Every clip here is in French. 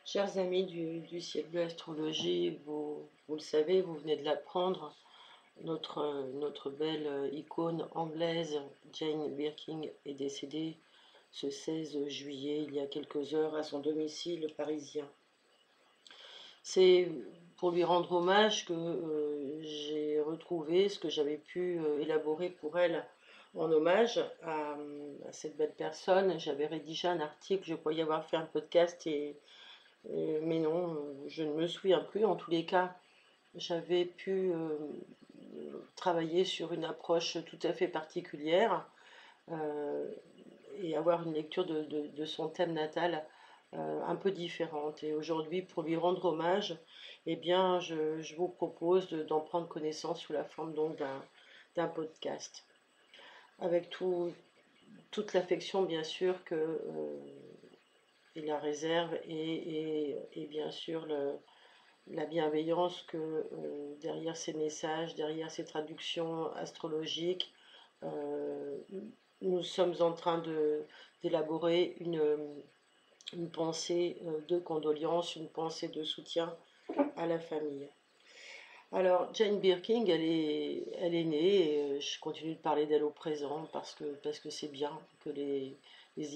Chers amis du ciel de l'astrologie, vous le savez, vous venez de l'apprendre, notre belle icône anglaise, Jane Birkin, est décédée ce 16 juillet, il y a quelques heures, à son domicile parisien. C'est pour lui rendre hommage que j'ai retrouvé ce que j'avais pu élaborer pour elle en hommage à cette belle personne. J'avais rédigé un article, je croyais avoir fait un podcast mais non, je ne me souviens plus. En tous les cas, j'avais pu travailler sur une approche tout à fait particulière euh, et avoir une lecture de son thème natal un peu différente. Et aujourd'hui, pour lui rendre hommage, eh bien, je vous propose d'en prendre connaissance sous la forme donc d'un podcast, avec toute l'affection bien sûr que et la réserve et bien sûr la bienveillance que derrière ces messages, derrière ces traductions astrologiques, euh, nous sommes en train d'élaborer une pensée de condoléance, une pensée de soutien à la famille. Alors, Jane Birkin, elle est née, et je continue de parler d'elle au présent parce que c'est bien que les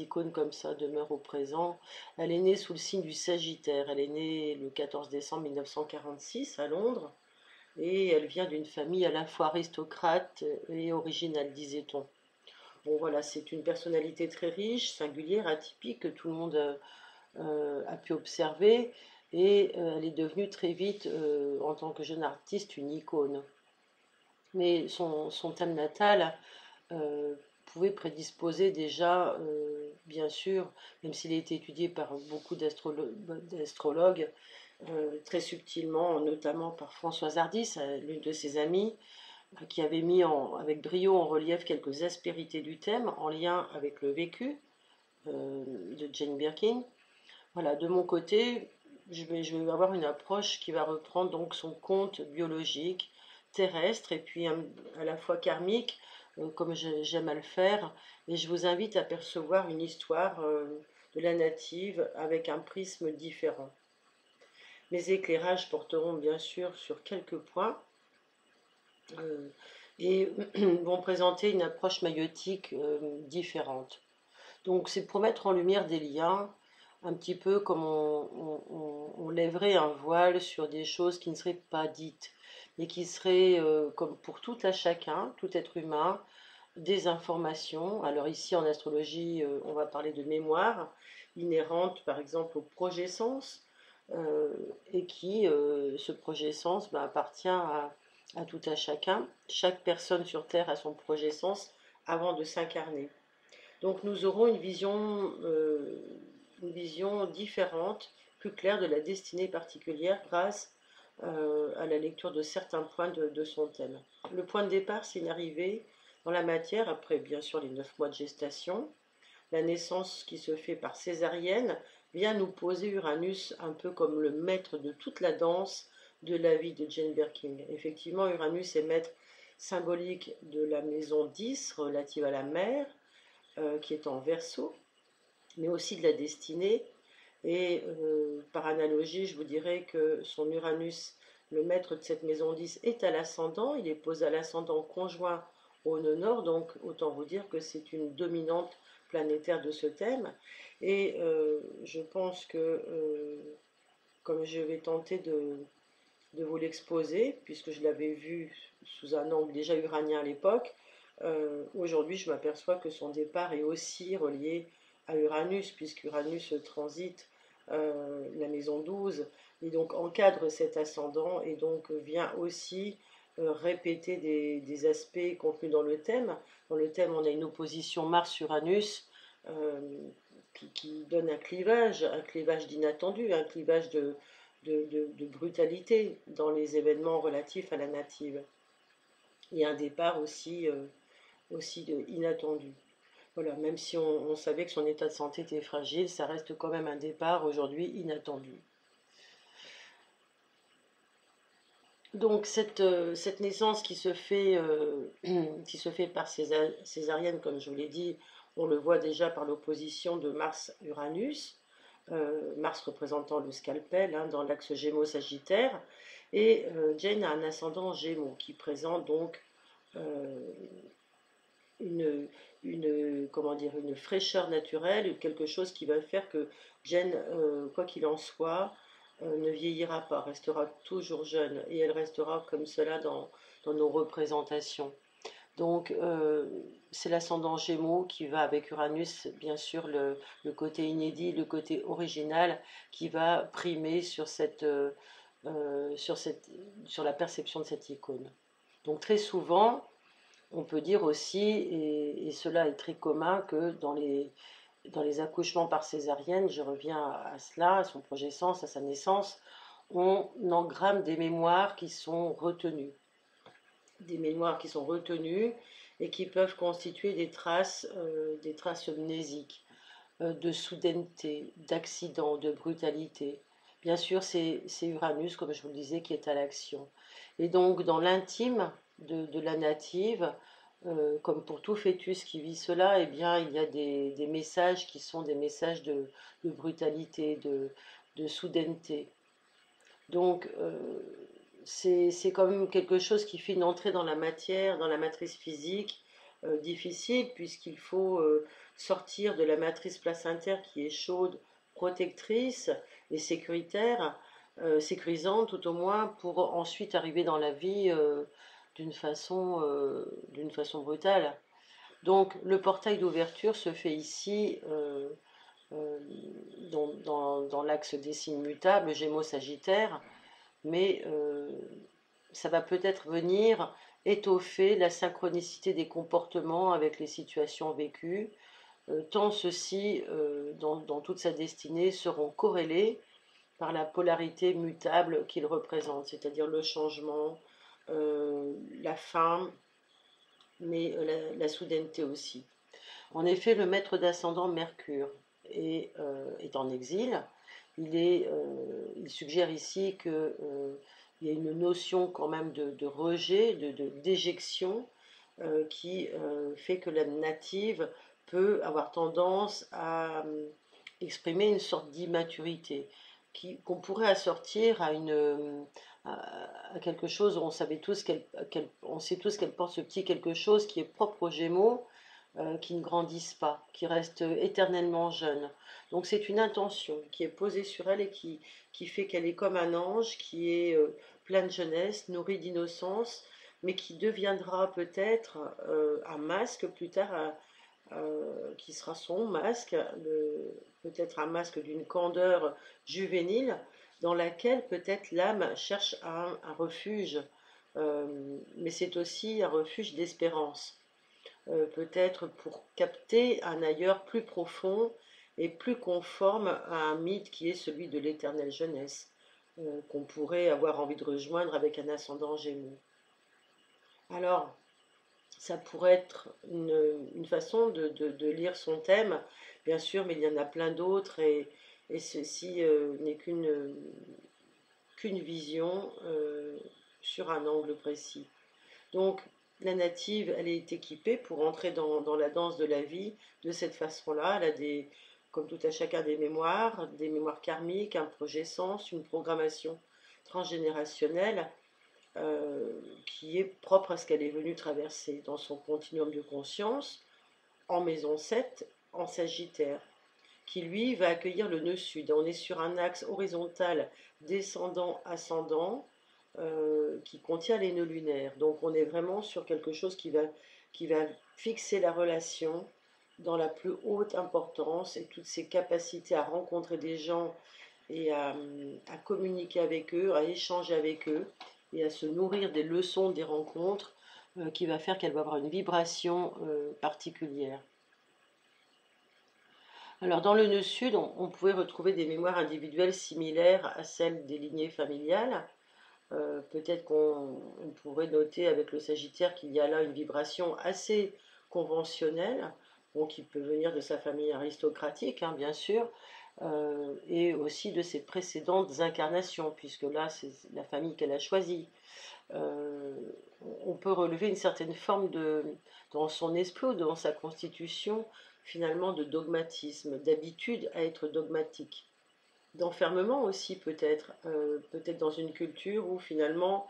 icônes comme ça demeurent au présent. Elle est née sous le signe du Sagittaire. Elle est née le 14 décembre 1946 à Londres et elle vient d'une famille à la fois aristocrate et originale, disait-on. Bon, voilà, c'est une personnalité très riche, singulière, atypique que tout le monde a pu observer et elle est devenue très vite, en tant que jeune artiste, une icône. Mais son thème natal euh, pouvait prédisposer déjà, bien sûr, même s'il a été étudié par beaucoup d'astrologues, très subtilement, notamment par Françoise Hardy, l'une de ses amies, qui avait mis avec brio en relief quelques aspérités du thème en lien avec le vécu de Jane Birkin. Voilà, de mon côté, je vais avoir une approche qui va reprendre donc son compte biologique, terrestre et puis à la fois karmique, comme j'aime à le faire. Et je vous invite à percevoir une histoire de la native avec un prisme différent. Mes éclairages porteront bien sûr sur quelques points euh, et vont présenter une approche maïotique différente. Donc c'est pour mettre en lumière des liens, un petit peu comme on lèverait un voile sur des choses qui ne seraient pas dites, mais qui seraient, comme pour tout à chacun, tout être humain, des informations. Alors ici en astrologie, on va parler de mémoire inhérente par exemple au projet sens, euh, et qui, ce projet sens, appartient à tout à chacun. Chaque personne sur Terre a son projet sens avant de s'incarner. Donc nous aurons une vision différente, plus claire de la destinée particulière grâce à la lecture de certains points de son thème. Le point de départ, c'est une arrivée dans la matière, après bien sûr les 9 mois de gestation. La naissance qui se fait par césarienne vient nous poser Uranus un peu comme le maître de toute la danse de la vie de Jane Birkin. Effectivement, Uranus est maître symbolique de la maison 10 relative à la mer, qui est en Verseau, mais aussi de la destinée. Et par analogie, je vous dirais que son Uranus, le maître de cette maison 10, est à l'ascendant. Il est posé à l'ascendant conjoint au nœud nord, donc autant vous dire que c'est une dominante planétaire de ce thème. Et je pense que, comme je vais tenter de vous l'exposer, puisque je l'avais vu sous un angle déjà uranien à l'époque, aujourd'hui je m'aperçois que son départ est aussi relié à Uranus, puisqu'Uranus transite la maison 12, et donc encadre cet ascendant, et donc vient aussi répéter des aspects contenus dans le thème. Dans le thème, on a une opposition Mars-Uranus euh, qui donne un clivage d'inattendu, un clivage de brutalité dans les événements relatifs à la native. Et un départ aussi inattendu. Voilà, même si on savait que son état de santé était fragile, ça reste quand même un départ aujourd'hui inattendu. Donc cette naissance qui se fait par césarienne, comme je vous l'ai dit, on le voit déjà par l'opposition de Mars-Uranus. Mars représentant le scalpel, hein, dans l'axe Gémeaux-Sagittaire, et Jane a un ascendant Gémeaux qui présente donc euh, une, comment dire, une fraîcheur naturelle, quelque chose qui va faire que Jane, quoi qu'il en soit, ne vieillira pas, restera toujours jeune, et elle restera comme cela dans nos représentations. Donc, c'est l'ascendant Gémeaux qui va avec Uranus, bien sûr, le côté inédit, le côté original, qui va primer sur sur la perception de cette icône. Donc, très souvent, on peut dire aussi, et cela est très commun, que dans les accouchements par césarienne, je reviens à cela, à son projet-sens, à sa naissance, on engramme des mémoires qui sont retenues. Des mémoires qui sont retenues et qui peuvent constituer des traces amnésiques, de soudaineté, d'accident, de brutalité. Bien sûr, c'est Uranus, comme je vous le disais, qui est à l'action. Et donc, dans l'intime de la native, comme pour tout fœtus qui vit cela, eh bien, il y a des messages qui sont des messages de brutalité, de soudaineté. Donc, c'est quand même quelque chose qui fait une entrée dans la matière, dans la matrice physique, difficile, puisqu'il faut sortir de la matrice placentaire qui est chaude, protectrice et sécuritaire, sécurisante tout au moins, pour ensuite arriver dans la vie d'une façon brutale. Donc le portail d'ouverture se fait ici euh, dans l'axe des signes mutables, Gémeaux-Sagittaire, mais ça va peut-être venir étoffer la synchronicité des comportements avec les situations vécues, tant ceux-ci, dans toute sa destinée, seront corrélés par la polarité mutable qu'ils représentent, c'est-à-dire le changement, la fin, mais la soudaineté aussi. En effet, le maître d'ascendant Mercure est en exil. Il suggère ici qu'il y a une notion quand même de rejet, d'éjection, qui fait que la native peut avoir tendance à exprimer une sorte d'immaturité qu'on pourrait assortir à quelque chose où on savait tous on sait tous qu'elle porte ce petit quelque chose qui est propre aux Gémeaux, qui ne grandissent pas, qui restent éternellement jeunes. Donc c'est une intention qui est posée sur elle et qui fait qu'elle est comme un ange, qui est plein de jeunesse, nourri d'innocence, mais qui deviendra peut-être un masque plus tard, qui sera son masque, peut-être un masque d'une candeur juvénile, dans laquelle peut-être l'âme cherche un refuge, mais c'est aussi un refuge d'espérance, peut-être pour capter un ailleurs plus profond et plus conforme à un mythe qui est celui de l'éternelle jeunesse, qu'on pourrait avoir envie de rejoindre avec un ascendant Gémeaux. Alors, ça pourrait être une façon de lire son thème, bien sûr, mais il y en a plein d'autres, et ceci n'est qu'une vision sur un angle précis. Donc, la native, elle est équipée pour entrer dans la danse de la vie de cette façon-là. Elle a comme tout à chacun, des mémoires karmiques, un projet sens, une programmation transgénérationnelle, qui est propre à ce qu'elle est venue traverser dans son continuum de conscience, en maison 7, en Sagittaire, qui lui va accueillir le nœud sud. On est sur un axe horizontal descendant-ascendant, qui contient les nœuds lunaires. Donc on est vraiment sur quelque chose qui va fixer la relation dans la plus haute importance, et toutes ses capacités à rencontrer des gens et à communiquer avec eux, à échanger avec eux et à se nourrir des leçons des rencontres, qui va faire qu'elle va avoir une vibration particulière. Alors dans le nœud sud, on pouvait retrouver des mémoires individuelles similaires à celles des lignées familiales. Peut-être qu'on pourrait noter avec le Sagittaire qu'il y a là une vibration assez conventionnelle, bon, qui peut venir de sa famille aristocratique, hein, bien sûr, et aussi de ses précédentes incarnations, puisque là, c'est la famille qu'elle a choisie. Euh, on peut relever une certaine forme dans son esprit ou dans sa constitution, finalement, de dogmatisme, d'habitude à être dogmatique. d'enfermement aussi peut-être, peut-être dans une culture où finalement,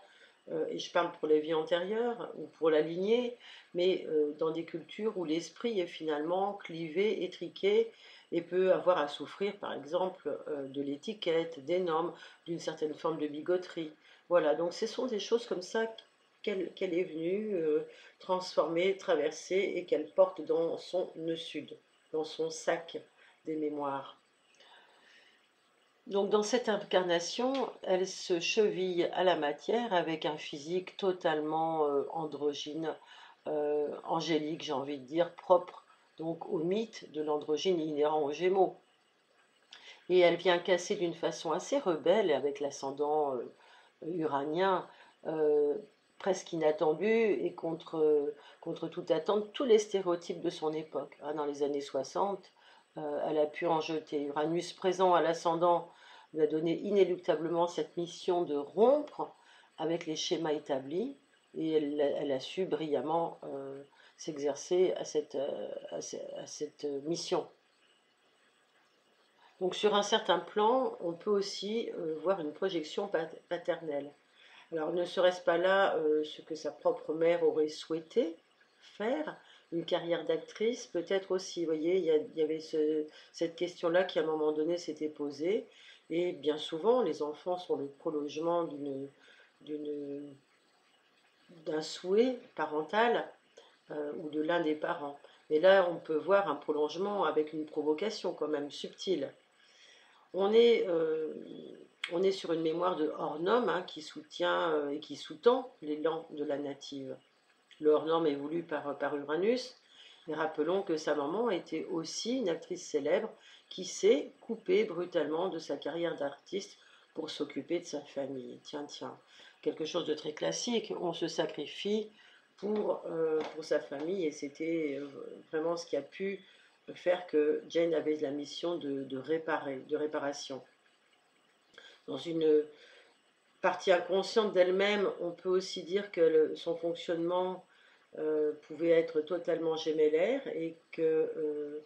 et je parle pour les vies antérieures ou pour la lignée, mais dans des cultures où l'esprit est finalement clivé, étriqué et peut avoir à souffrir par exemple de l'étiquette, des normes, d'une certaine forme de bigoterie. Voilà, donc ce sont des choses comme ça qu'elle est venue transformer, traverser et qu'elle porte dans son nœud sud, dans son sac des mémoires. Donc dans cette incarnation, elle se cheville à la matière avec un physique totalement androgyne, angélique, j'ai envie de dire, propre donc au mythe de l'androgyne inhérent aux Gémeaux. Et elle vient casser d'une façon assez rebelle, avec l'ascendant uranien, euh, presque inattendu et contre toute attente, tous les stéréotypes de son époque. Hein, dans les années 60, elle a pu en jeter. Uranus présent à l'ascendant lui a donné inéluctablement cette mission de rompre avec les schémas établis et elle a su brillamment s'exercer à cette mission. Donc sur un certain plan, on peut aussi voir une projection paternelle. Alors ne serait-ce pas là ce que sa propre mère aurait souhaité faire, une carrière d'actrice, peut-être aussi, vous voyez, il y avait cette question-là qui à un moment donné s'était posée, et bien souvent les enfants sont le prolongement d'un souhait parental ou de l'un des parents. Mais là, on peut voir un prolongement avec une provocation quand même subtile. On est, euh, on est sur une mémoire de hors-norme hein, qui soutient et qui sous-tend l'élan de la native. Le hors-norme est voulu par Uranus, mais rappelons que sa maman était aussi une actrice célèbre qui s'est coupée brutalement de sa carrière d'artiste pour s'occuper de sa famille. Tiens, tiens, quelque chose de très classique, on se sacrifie pour sa famille et c'était vraiment ce qui a pu faire que Jane avait la mission de réparer, de réparation. Dans une partie inconsciente d'elle-même, on peut aussi dire que son fonctionnement pouvait être totalement gémellaire et que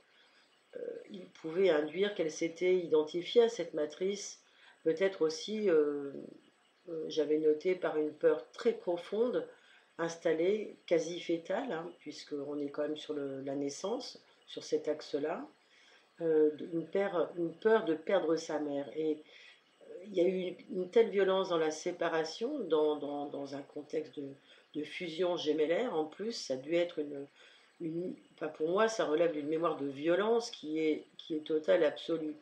il pouvait induire qu'elle s'était identifiée à cette matrice, peut-être aussi, j'avais noté, par une peur très profonde, installée, quasi fétale, hein, puisqu'on est quand même sur la naissance, sur cet axe-là, une peur de perdre sa mère. Et il y a eu une telle violence dans la séparation, dans un contexte de fusion gémellaire, en plus, ça a dû être enfin pour moi, ça relève d'une mémoire de violence qui est totale, absolue.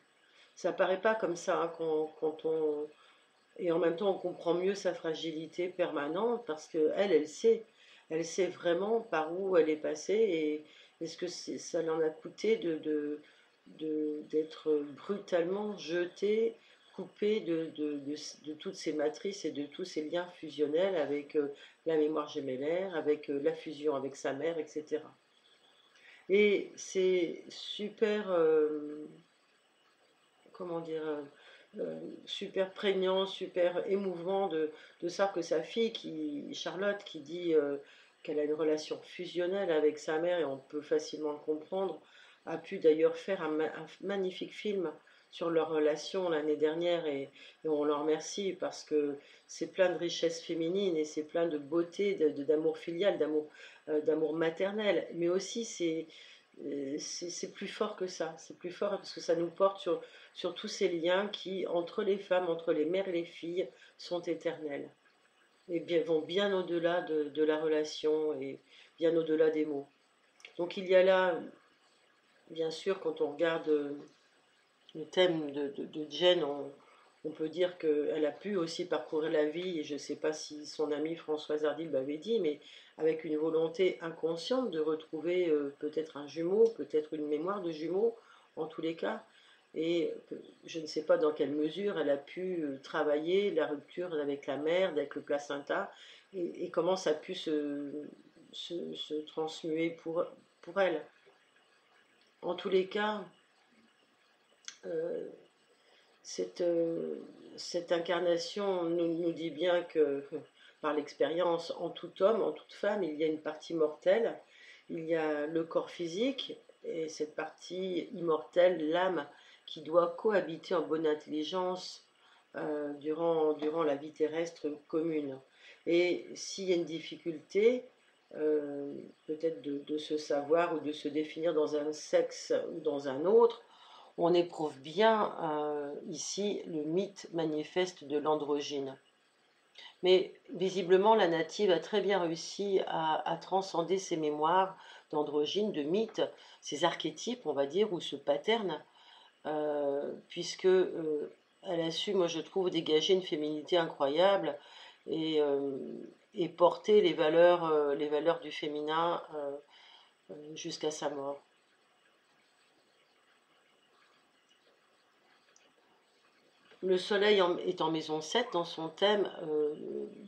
Ça paraît pas comme ça hein, quand on... Et en même temps, on comprend mieux sa fragilité permanente parce elle sait vraiment par où elle est passée et ce que ça l'en a coûté d'être brutalement jetée, coupée de toutes ces matrices et de tous ces liens fusionnels avec la mémoire gémellaire, avec la fusion avec sa mère, etc. Et c'est super, comment dire, super prégnant, super émouvant de savoir que sa fille, Charlotte, qui dit qu'elle a une relation fusionnelle avec sa mère, et on peut facilement le comprendre, a pu d'ailleurs faire un magnifique film sur leur relation l'année dernière, et on leur remercie parce que c'est plein de richesse féminine et c'est plein de beauté, d'amour filial, d'amour maternel, mais aussi c'est plus fort que ça, c'est plus fort parce que ça nous porte sur tous ces liens qui, entre les femmes, entre les mères et les filles, sont éternels et vont bien au-delà de la relation et bien au-delà des mots. Donc il y a là, bien sûr, quand on regarde le thème de Jane, on peut dire qu'elle a pu aussi parcourir la vie, et je ne sais pas si son amie Françoise Hardy l'avait dit, mais avec une volonté inconsciente de retrouver peut-être un jumeau, peut-être une mémoire de jumeau, en tous les cas. Et je ne sais pas dans quelle mesure elle a pu travailler la rupture avec la mère, avec le placenta, et comment ça a pu se transmuer pour elle. En tous les cas, euh, cette, euh, cette incarnation nous dit bien que, par l'expérience, en tout homme, en toute femme, il y a une partie mortelle, il y a le corps physique, et cette partie immortelle, l'âme, qui doit cohabiter en bonne intelligence durant la vie terrestre commune. Et s'il y a une difficulté, peut-être de se savoir ou de se définir dans un sexe ou dans un autre, on éprouve bien ici le mythe manifeste de l'androgyne. Mais visiblement, la native a très bien réussi à transcender ses mémoires d'androgyne, de mythe, ces archétypes, on va dire, ou ce pattern, puisque elle a su, moi je trouve, dégager une féminité incroyable et, euh, et porter les valeurs du féminin jusqu'à sa mort. Le soleil est en maison 7 dans son thème,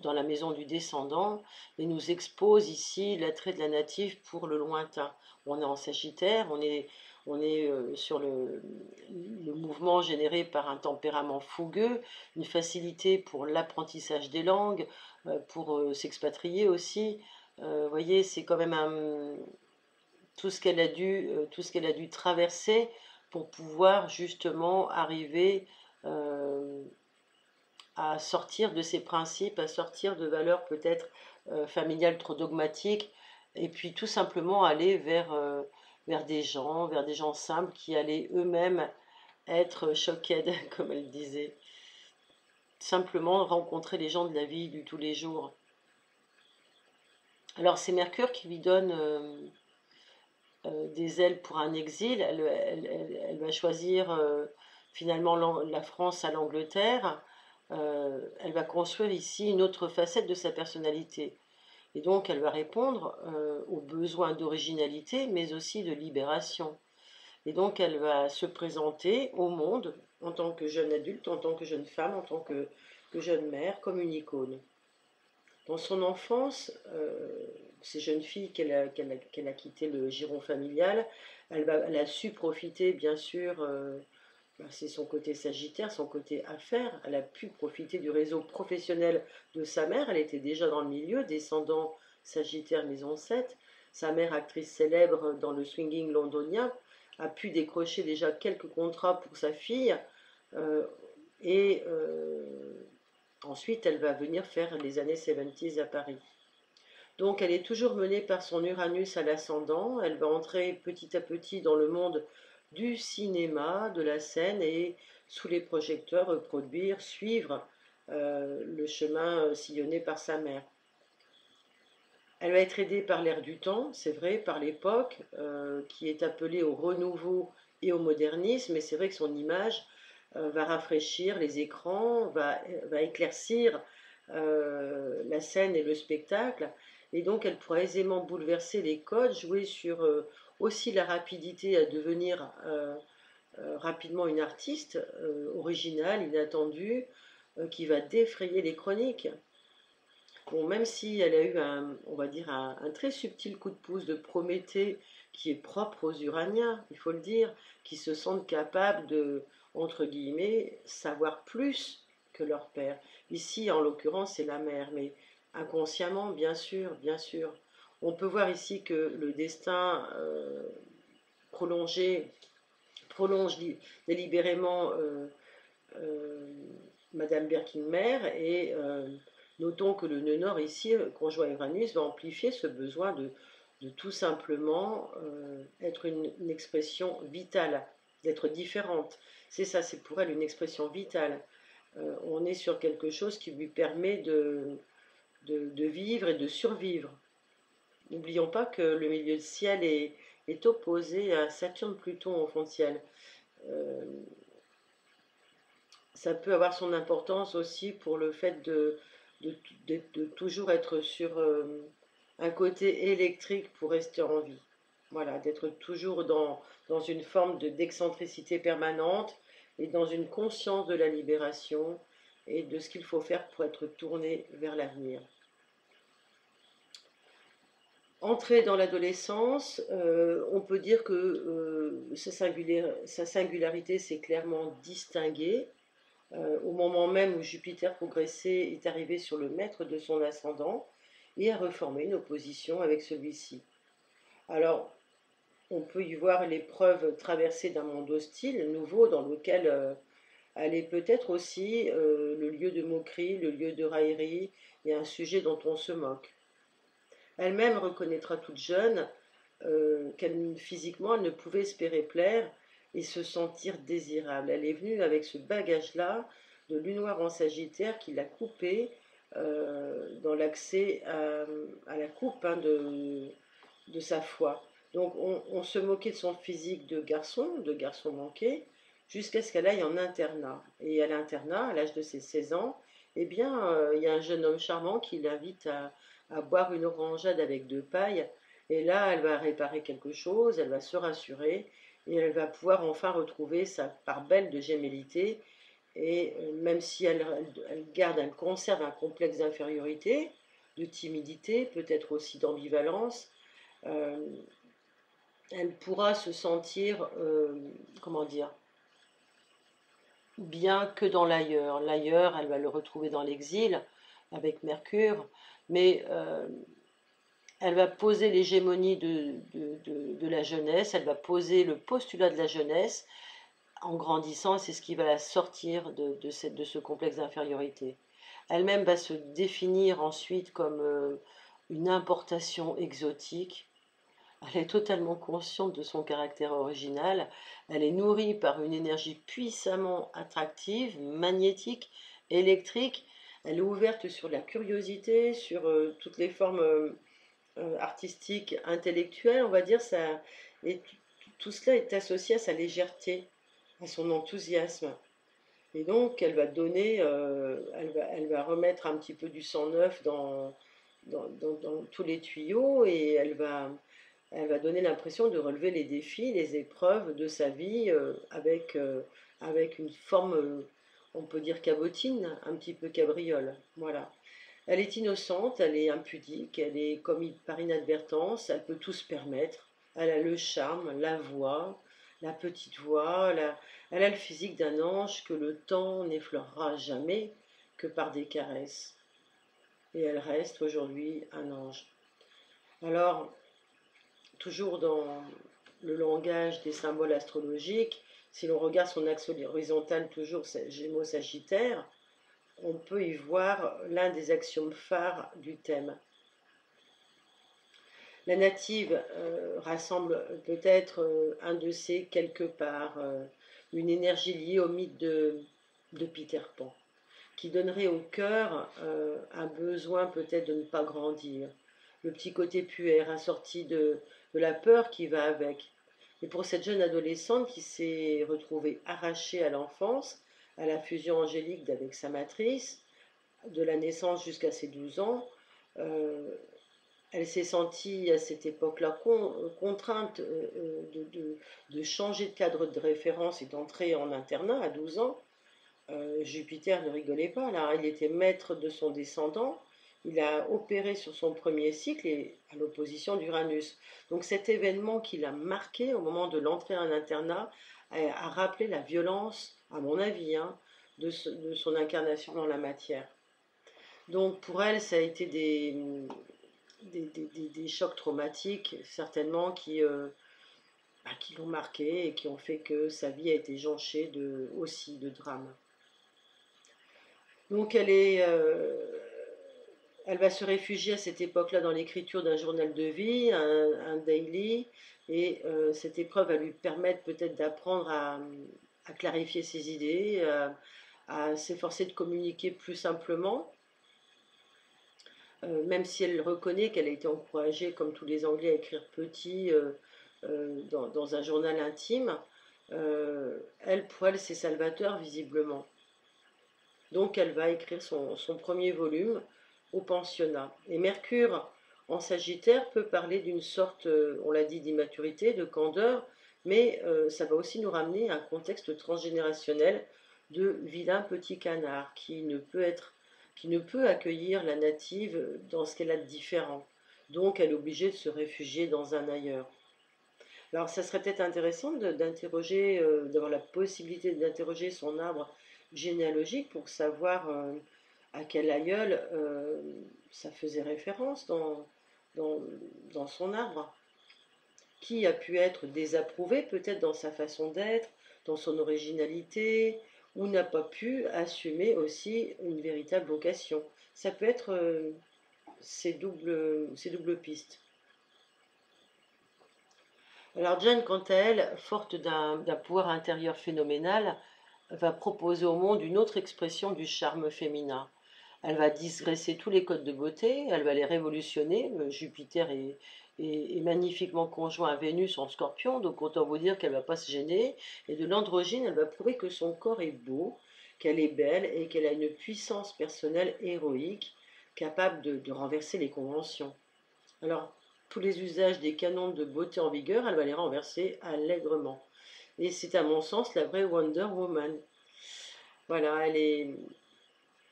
dans la maison du descendant, et nous expose ici l'attrait de la native pour le lointain. On est en Sagittaire, on est sur le mouvement généré par un tempérament fougueux, une facilité pour l'apprentissage des langues, pour s'expatrier aussi. Vous voyez, c'est quand même tout ce qu'elle a dû traverser pour pouvoir justement arriver euh, à sortir de ses principes, à sortir de valeurs peut-être familiales trop dogmatiques, et puis tout simplement aller vers des gens simples qui allaient eux-mêmes être choqués, comme elle disait. Simplement rencontrer les gens de la vie du tous les jours. Alors c'est Mercure qui lui donne des ailes pour un exil. Elle va choisir finalement la France à l'Angleterre. Elle va construire ici une autre facette de sa personnalité. Et donc elle va répondre aux besoins d'originalité, mais aussi de libération. Et donc elle va se présenter au monde en tant que jeune adulte, en tant que jeune femme, en tant que jeune mère, comme une icône. Dans son enfance, ces jeunes filles qu'elle a quitté le giron familial, elle a su profiter, bien sûr, c'est son côté sagittaire, son côté affaires, elle a pu profiter du réseau professionnel de sa mère, elle était déjà dans le milieu, descendant sagittaire maison 7, sa mère, actrice célèbre dans le swinging londonien, a pu décrocher déjà quelques contrats pour sa fille, euh, et ensuite, elle va venir faire les années 70 à Paris. Donc, elle est toujours menée par son Uranus à l'ascendant. Elle va entrer petit à petit dans le monde du cinéma, de la scène et sous les projecteurs reproduire, suivre le chemin sillonné par sa mère. Elle va être aidée par l'air du temps, c'est vrai, par l'époque, qui est appelée au renouveau et au modernisme, et c'est vrai que son image va rafraîchir les écrans, va éclaircir la scène et le spectacle, et donc elle pourra aisément bouleverser les codes, jouer sur aussi la rapidité à devenir rapidement une artiste originale, inattendue, qui va défrayer les chroniques. Bon, même si elle a eu on va dire un très subtil coup de pouce de Prométhée qui est propre aux Uraniens, il faut le dire, qui se sentent capables de, entre guillemets, savoir plus que leur père. Ici, en l'occurrence, c'est la mère, mais inconsciemment, bien sûr, bien sûr. On peut voir ici que le destin prolongé, prolonge délibérément euh, Madame Birkin-Mère et notons que le nœud nord ici, conjoint Uranus, va amplifier ce besoin de tout simplement être une expression vitale, d'être différente. C'est ça, c'est pour elle une expression vitale. On est sur quelque chose qui lui permet de vivre et de survivre. N'oublions pas que le milieu de ciel est opposé à Saturne-Pluton au fond de ciel. Euh, Ça peut avoir son importance aussi pour le fait de toujours être sur un côté électrique pour rester en vie. Voilà, d'être toujours dans une forme d'excentricité permanente et dans une conscience de la libération et de ce qu'il faut faire pour être tourné vers l'avenir. Entrée dans l'adolescence, on peut dire que sa singularité s'est clairement distinguée au moment même où Jupiter progressé est arrivé sur le maître de son ascendant et a reformé une opposition avec celui-ci. Alors, on peut y voir l'épreuve traversée d'un monde hostile, nouveau, dans lequel elle est peut-être aussi le lieu de moquerie, le lieu de raillerie et un sujet dont on se moque. Elle-même reconnaîtra toute jeune qu'elle physiquement elle ne pouvait espérer plaire et se sentir désirable. Elle est venue avec ce bagage-là de lune noire en Sagittaire qui l'a coupée dans l'accès à la coupe de sa foi. Donc on se moquait de son physique de garçon manqué, jusqu'à ce qu'elle aille en internat. Et à l'internat, à l'âge de ses 16 ans, eh bien, il y a un jeune homme charmant qui l'invite à boire une orangeade avec 2 pailles. Et là, elle va réparer quelque chose, elle va se rassurer, et elle va pouvoir enfin retrouver sa part belle de gémellité. Et même si elle garde, elle conserve un complexe d'infériorité, de timidité, peut-être aussi d'ambivalence, euh, elle pourra se sentir, comment dire, bien que dans l'ailleurs. L'ailleurs, elle va le retrouver dans l'exil avec Mercure, mais elle va poser l'hégémonie de la jeunesse, elle va poser le postulat de la jeunesse en grandissant, c'est ce qui va la sortir de ce complexe d'infériorité. Elle-même va se définir ensuite comme une importation exotique. Elle est totalement consciente de son caractère original. Elle est nourrie par une énergie puissamment attractive, magnétique, électrique. Elle est ouverte sur la curiosité, sur toutes les formes artistiques, intellectuelles, on va dire. Ça, et tout cela est associé à sa légèreté, à son enthousiasme. Et donc, elle va donner, elle va remettre un petit peu du sang neuf dans tous les tuyaux et elle va donner l'impression de relever les défis, les épreuves de sa vie avec une forme, on peut dire cabotine, un petit peu cabriole. Voilà. Elle est innocente, elle est impudique, elle est comme par inadvertance, elle peut tout se permettre. Elle a le charme, la voix, la petite voix, elle a le physique d'un ange que le temps n'effleurera jamais que par des caresses. Et elle reste aujourd'hui un ange. Alors, toujours dans le langage des symboles astrologiques, si l'on regarde son axe horizontal, toujours Gémeaux Sagittaire, on peut y voir l'un des axiomes phares du thème. La native rassemble peut-être un de ces quelque part, une énergie liée au mythe de Peter Pan, qui donnerait au cœur un besoin peut-être de ne pas grandir, le petit côté puère assorti de la peur qui va avec. Et pour cette jeune adolescente qui s'est retrouvée arrachée à l'enfance, à la fusion angélique avec sa matrice, de la naissance jusqu'à ses 12 ans, elle s'est sentie à cette époque-là contrainte de changer de cadre de référence et d'entrer en internat à 12 ans. Jupiter ne rigolait pas, là, il était maître de son descendant, il a opéré sur son premier cycle et à l'opposition d'Uranus. Donc cet événement qui l'a marqué au moment de l'entrée en internat a rappelé la violence, à mon avis, hein, de son incarnation dans la matière. Donc pour elle, ça a été des chocs traumatiques, certainement, qui l'ont marqué et qui ont fait que sa vie a été jonchée aussi de drames. Donc elle va se réfugier à cette époque-là dans l'écriture d'un journal de vie, un daily, et cette épreuve va lui permettre peut-être d'apprendre à clarifier ses idées, à s'efforcer de communiquer plus simplement, même si elle reconnaît qu'elle a été encouragée, comme tous les Anglais, à écrire petit dans un journal intime. Pour elle, c'est salvateur, visiblement. Donc elle va écrire son premier volume au pensionnat. Et Mercure en Sagittaire peut parler d'une sorte, on l'a dit, d'immaturité, de candeur, mais ça va aussi nous ramener à un contexte transgénérationnel de vilain petit canard qui ne peut accueillir la native dans ce qu'elle a de différent. Donc elle est obligée de se réfugier dans un ailleurs. Alors ça serait peut-être intéressant d'interroger, d'avoir la possibilité d'interroger son arbre généalogique pour savoir à quel aïeul ça faisait référence dans son arbre. qui a pu être désapprouvé peut-être dans sa façon d'être, dans son originalité, ou n'a pas pu assumer aussi une véritable vocation. Ça peut être ces doubles pistes. Alors Jane, quant à elle, forte d'un pouvoir intérieur phénoménal, va proposer au monde une autre expression du charme féminin. Elle va digresser tous les codes de beauté, elle va les révolutionner. Jupiter est magnifiquement conjoint à Vénus en Scorpion, donc autant vous dire qu'elle ne va pas se gêner. Et de l'androgyne, elle va prouver que son corps est beau, qu'elle est belle et qu'elle a une puissance personnelle héroïque, capable de renverser les conventions. Alors, tous les usages des canons de beauté en vigueur, elle va les renverser allègrement. Et c'est à mon sens la vraie Wonder Woman. Voilà,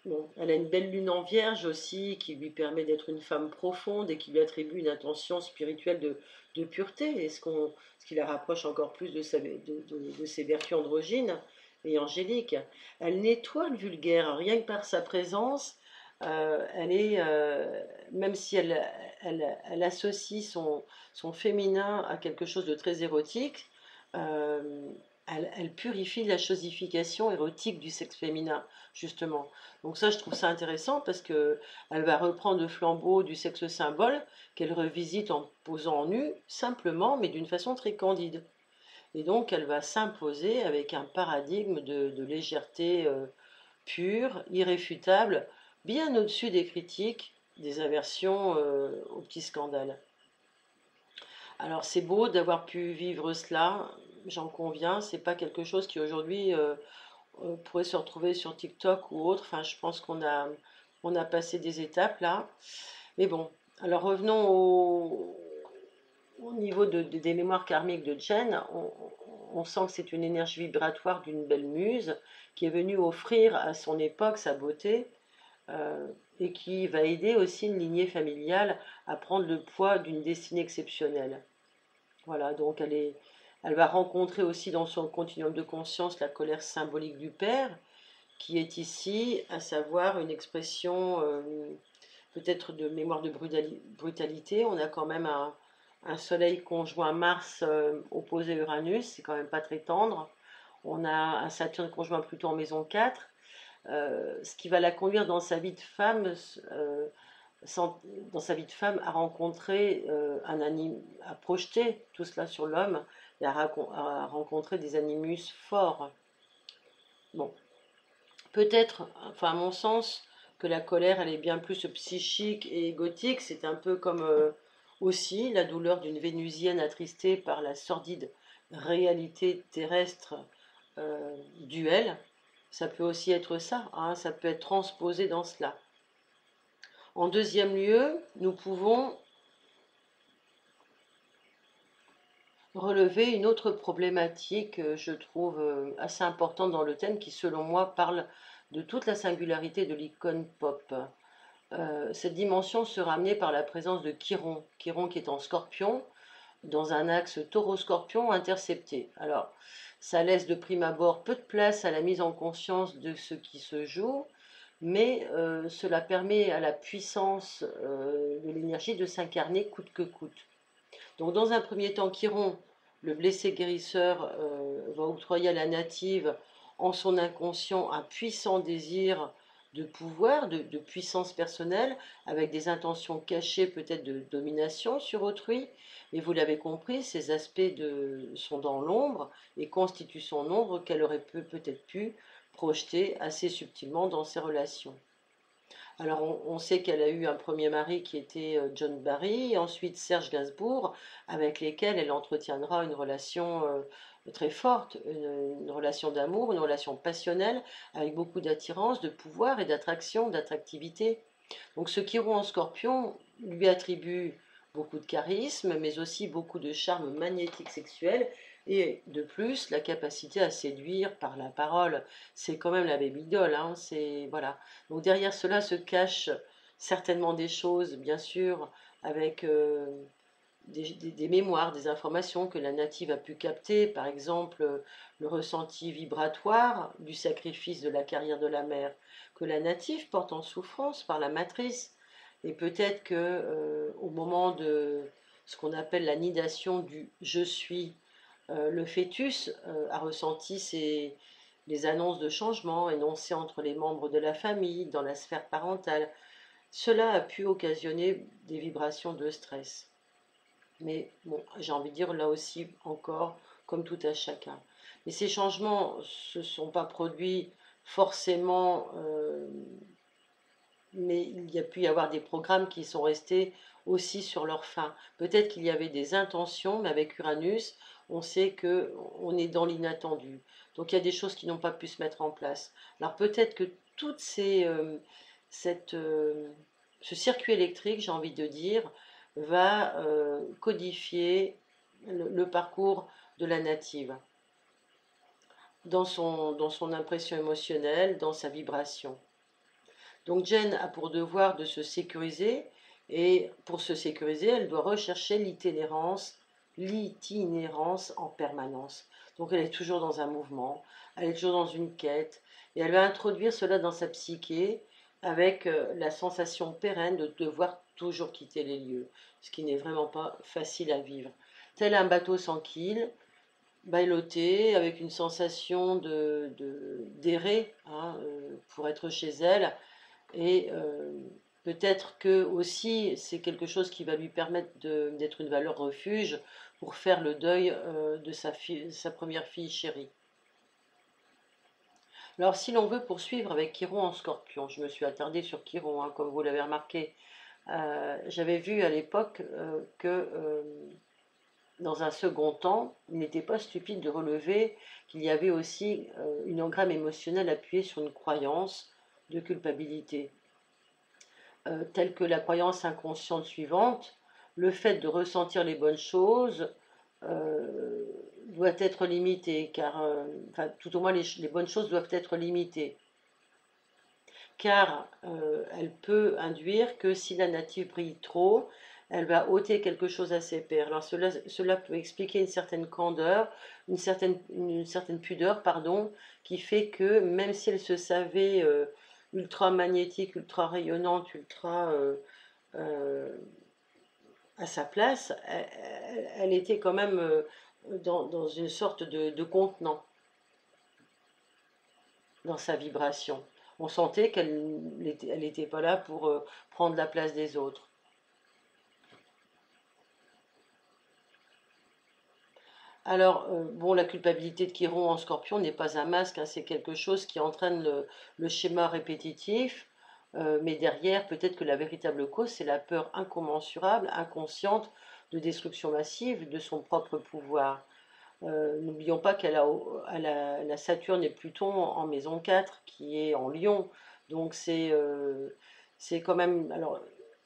bon, elle a une belle lune en vierge aussi, qui lui permet d'être une femme profonde et qui lui attribue une intention spirituelle de pureté, et ce qui la rapproche encore plus de ses vertus androgynes et angéliques. Elle nettoie le vulgaire, rien que par sa présence. Même si elle associe son féminin à quelque chose de très érotique, euh, elle purifie la chosification érotique du sexe féminin, justement. Donc ça, je trouve ça intéressant parce que elle va reprendre le flambeau du sexe symbole qu'elle revisite en posant en nu, simplement, mais d'une façon très candide. Et donc, elle va s'imposer avec un paradigme de légèreté pure, irréfutable, bien au-dessus des critiques, des aversions aux petits scandales. Alors, c'est beau d'avoir pu vivre cela, j'en conviens, c'est pas quelque chose qui aujourd'hui pourrait se retrouver sur TikTok ou autre. Enfin, je pense on a passé des étapes là. Mais bon, alors revenons au niveau des mémoires karmiques de Jen. On sent que c'est une énergie vibratoire d'une belle muse qui est venue offrir à son époque sa beauté euh, et qui va aider aussi une lignée familiale à prendre le poids d'une destinée exceptionnelle. Voilà, donc elle va rencontrer aussi dans son continuum de conscience la colère symbolique du père, qui est ici, à savoir une expression peut-être de mémoire de brutalité. On a quand même un soleil conjoint Mars opposé Uranus, c'est quand même pas très tendre. On a un Saturne conjoint Pluton en maison 4, ce qui va la conduire dans sa vie de femme, dans sa vie de femme à rencontrer à projeter tout cela sur l'homme et à rencontrer des animus forts. Bon, peut-être, enfin à mon sens, que la colère, elle est bien plus psychique et égotique. C'est un peu comme aussi la douleur d'une Vénusienne attristée par la sordide réalité terrestre duel. Ça peut aussi être ça, hein, ça peut être transposé dans cela. En deuxième lieu, nous pouvons relever une autre problématique, je trouve assez importante dans le thème, qui selon moi parle de toute la singularité de l'icône pop. Cette dimension sera amenée par la présence de Chiron, Chiron qui est en scorpion, dans un axe taureau-scorpion intercepté. Alors, ça laisse de prime abord peu de place à la mise en conscience de ce qui se joue, mais cela permet à la puissance de l'énergie de s'incarner coûte que coûte. Donc dans un premier temps, Chiron, le blessé guérisseur, va octroyer à la native en son inconscient un puissant désir de pouvoir, de puissance personnelle, avec des intentions cachées peut-être de domination sur autrui. Mais vous l'avez compris, ces aspects sont dans l'ombre et constituent son ombre qu'elle aurait peut-être pu projeter assez subtilement dans ses relations. Alors, on sait qu'elle a eu un premier mari qui était John Barry, et ensuite Serge Gainsbourg, avec lesquels elle entretiendra une relation très forte, une relation d'amour, une relation passionnelle, avec beaucoup d'attirance, de pouvoir et d'attraction, d'attractivité. Donc, ce Chiron en scorpion lui attribue beaucoup de charisme, mais aussi beaucoup de charme magnétique sexuel, et de plus, la capacité à séduire par la parole. C'est quand même la baby doll, hein, c'est, voilà. Donc derrière cela se cachent certainement des choses, bien sûr, avec des mémoires, des informations que la native a pu capter, par exemple le ressenti vibratoire du sacrifice de la carrière de la mère, que la native porte en souffrance par la matrice. Et peut-être que au moment ce qu'on appelle la nidation du je suis, le fœtus a ressenti les annonces de changement énoncées entre les membres de la famille, dans la sphère parentale. Cela a pu occasionner des vibrations de stress. Mais bon, j'ai envie de dire là aussi encore, comme tout à chacun. Mais ces changements ne se sont pas produits forcément, mais il y a pu y avoir des programmes qui sont restés aussi sur leur fin. Peut-être qu'il y avait des intentions, mais avec Uranus, on sait que on est dans l'inattendu. Donc il y a des choses qui n'ont pas pu se mettre en place. Alors peut-être que toutes cette, ce circuit électrique, j'ai envie de dire, va codifier le parcours de la native dans son impression émotionnelle, dans sa vibration. Donc Jen a pour devoir de se sécuriser, et pour se sécuriser, elle doit rechercher l'itinérance en permanence. Donc elle est toujours dans un mouvement, elle est toujours dans une quête, et elle va introduire cela dans sa psyché avec la sensation pérenne de devoir toujours quitter les lieux, ce qui n'est vraiment pas facile à vivre. Tel un bateau sans quille, ballotté, avec une sensation d'errer, hein, pour être chez elle, et peut-être que aussi c'est quelque chose qui va lui permettre d'être une valeur refuge pour faire le deuil de sa première fille chérie. Alors si l'on veut poursuivre avec Chiron en Scorpion, je me suis attardée sur Chiron, hein, comme vous l'avez remarqué. J'avais vu à l'époque que dans un second temps, il n'était pas stupide de relever qu'il y avait aussi une engramme émotionnelle appuyée sur une croyance de culpabilité. Telle que la croyance inconsciente suivante, le fait de ressentir les bonnes choses doit être limité, car, enfin, tout au moins les bonnes choses doivent être limitées, car elle peut induire que si la nature brille trop, elle va ôter quelque chose à ses pairs. Alors cela peut expliquer une certaine candeur, une certaine pudeur, pardon, qui fait que même si elle se savait ultra magnétique, ultra rayonnante, ultra à sa place, elle était quand même dans une sorte de contenant dans sa vibration. On sentait qu'elle n'était pas là pour prendre la place des autres. Alors, bon, la culpabilité de Chiron en Scorpion n'est pas un masque, hein, c'est quelque chose qui entraîne le schéma répétitif, mais derrière, peut-être que la véritable cause, c'est la peur incommensurable, inconsciente, de destruction massive de son propre pouvoir. N'oublions pas la Saturne et Pluton en maison 4, qui est en Lion, donc c'est quand même, alors,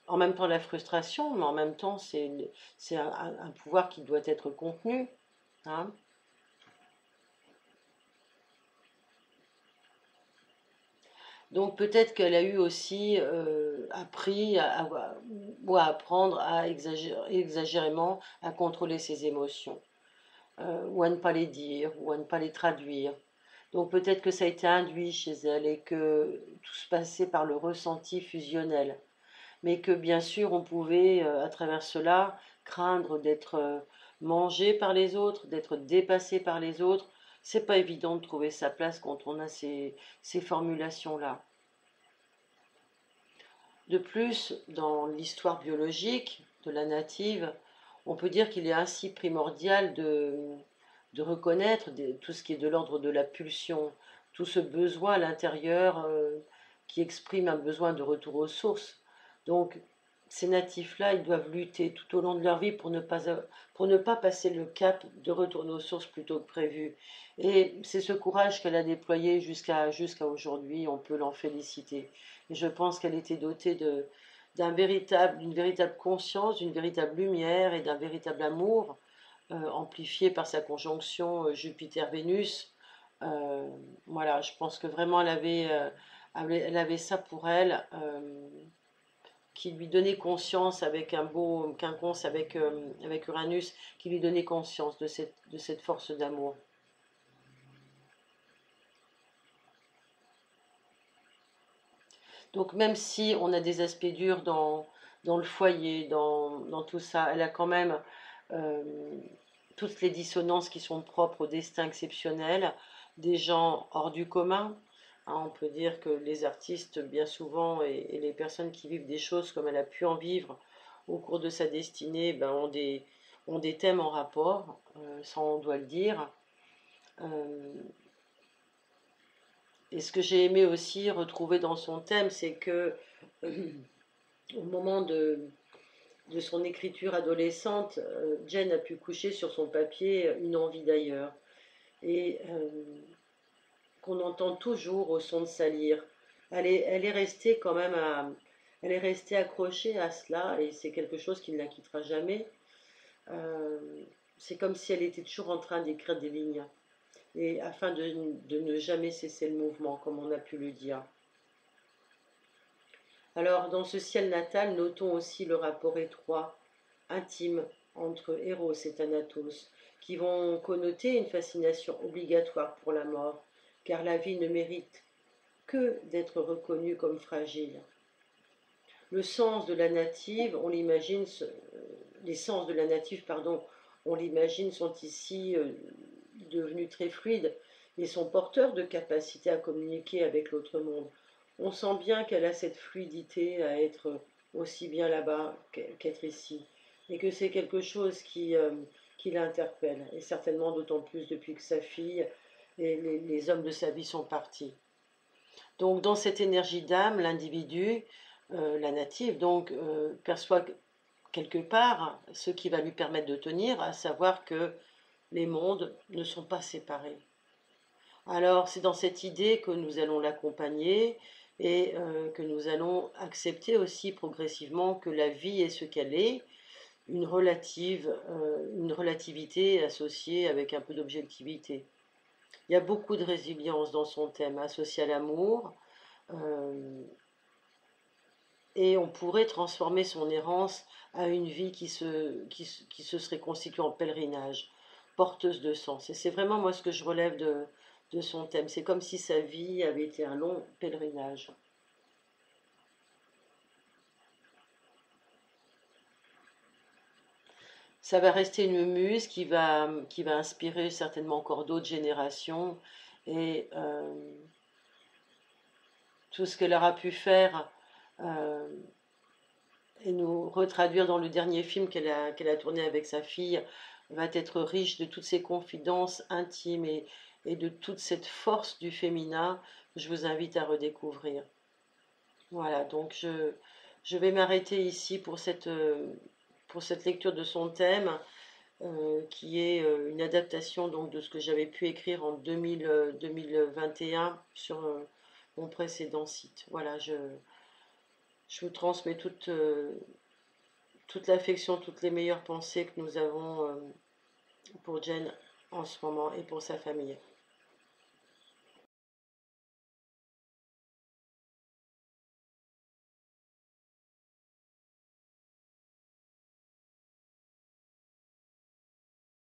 en même temps la frustration, mais en même temps, c'est un pouvoir qui doit être contenu. Hein. Donc peut-être qu'elle a eu aussi appris ou à apprendre à exagérément à contrôler ses émotions, ou à ne pas les dire, ou à ne pas les traduire. Donc peut-être que ça a été induit chez elle et que tout se passait par le ressenti fusionnel. Mais que bien sûr on pouvait, à travers cela, craindre d'être mangé par les autres, d'être dépassé par les autres. C'est pas évident de trouver sa place quand on a ces formulations-là. De plus, dans l'histoire biologique de la native, on peut dire qu'il est ainsi primordial de reconnaître tout ce qui est de l'ordre de la pulsion, tout ce besoin à l'intérieur qui exprime un besoin de retour aux sources. Donc, ces natifs-là, ils doivent lutter tout au long de leur vie pour ne pas passer le cap de retourner aux sources plutôt que prévu. Et c'est ce courage qu'elle a déployé jusqu'à aujourd'hui, on peut l'en féliciter. Et je pense qu'elle était dotée d'une véritable conscience, d'une véritable lumière et d'un véritable amour, amplifié par sa conjonction Jupiter-Vénus. Voilà, je pense que vraiment elle avait ça pour elle, qui lui donnait conscience avec un beau quinconce avec Uranus, qui lui donnait conscience de cette force d'amour. Donc même si on a des aspects durs dans dans le foyer, dans tout ça. Elle a quand même euh, toutes les dissonances qui sont propres au destin exceptionnel, des gens hors du commun. Hein, on peut dire que les artistes, bien souvent, et les personnes qui vivent des choses comme elle a pu en vivre au cours de sa destinée, ben, ont des thèmes en rapport, ça on doit le dire. Euh, et ce que j'ai aimé aussi retrouver dans son thème, c'est que au moment de son écriture adolescente, Jen a pu coucher sur son papier une envie d'ailleurs. Et qu'on entend toujours au son de sa lyre. Elle est restée quand même elle est restée accrochée à cela et c'est quelque chose qui ne la quittera jamais. Euh, c'est comme si elle était toujours en train d'écrire des lignes et afin de ne jamais cesser le mouvement, comme on a pu le dire. Alors, dans ce ciel natal, notons aussi le rapport étroit, intime, entre Eros et Thanatos, qui vont connoter une fascination obligatoire pour la mort, car la vie ne mérite que d'être reconnue comme fragile. Le sens de la native, on l'imagine, les sens de la native, pardon, on l'imagine, sont ici devenus très fluides et sont porteurs de capacité à communiquer avec l'autre monde. On sent bien qu'elle a cette fluidité à être aussi bien là-bas qu'être ici, et que c'est quelque chose qui l'interpelle, et certainement d'autant plus depuis que sa fille et les hommes de sa vie sont partis. Donc dans cette énergie d'âme, l'individu, la native, donc perçoit quelque part ce qui va lui permettre de tenir, à savoir que les mondes ne sont pas séparés. Alors c'est dans cette idée que nous allons l'accompagner et que nous allons accepter aussi progressivement que la vie est ce qu'elle est, une relativité associée avec un peu d'objectivité. Il y a beaucoup de résilience dans son thème, associé à l'amour, euh, et on pourrait transformer son errance à une vie qui se serait constituée en pèlerinage, porteuse de sens. Et c'est vraiment moi ce que je relève de son thème. C'est comme si sa vie avait été un long pèlerinage. Ça va rester une muse qui va inspirer certainement encore d'autres générations. Et tout ce qu'elle aura pu faire euh, et nous retraduire dans le dernier film qu'elle a tourné avec sa fille va être riche de toutes ces confidences intimes et de toute cette force du féminin que je vous invite à redécouvrir. Voilà, donc je vais m'arrêter ici pour cette lecture de son thème, qui est une adaptation donc, de ce que j'avais pu écrire en 2021 sur mon précédent site. Voilà, je vous transmets toute l'affection, toutes les meilleures pensées que nous avons pour Jen en ce moment et pour sa famille.